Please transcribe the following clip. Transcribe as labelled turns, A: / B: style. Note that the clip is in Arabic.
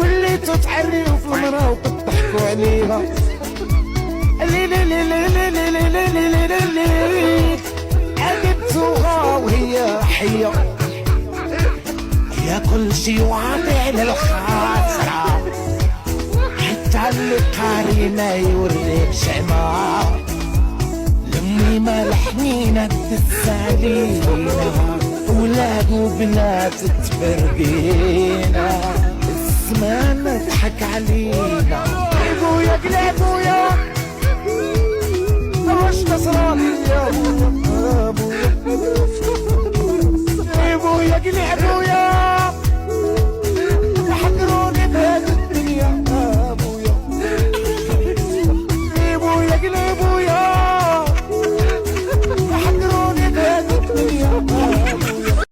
A: وليتوا تعريوا في المرأة وتضحكوا عليها. عجبتوها وهي حية يا كل شي وعاطي للخاسرة، حتى اللي قارينا يوريك شعمة. لمي ملحنينا تسالينا، ولاد وبنات تفرقينا، الزمان ضحك علينا. ابويا قلع ابويا وش نصراني يا ابويا، ابويا قلع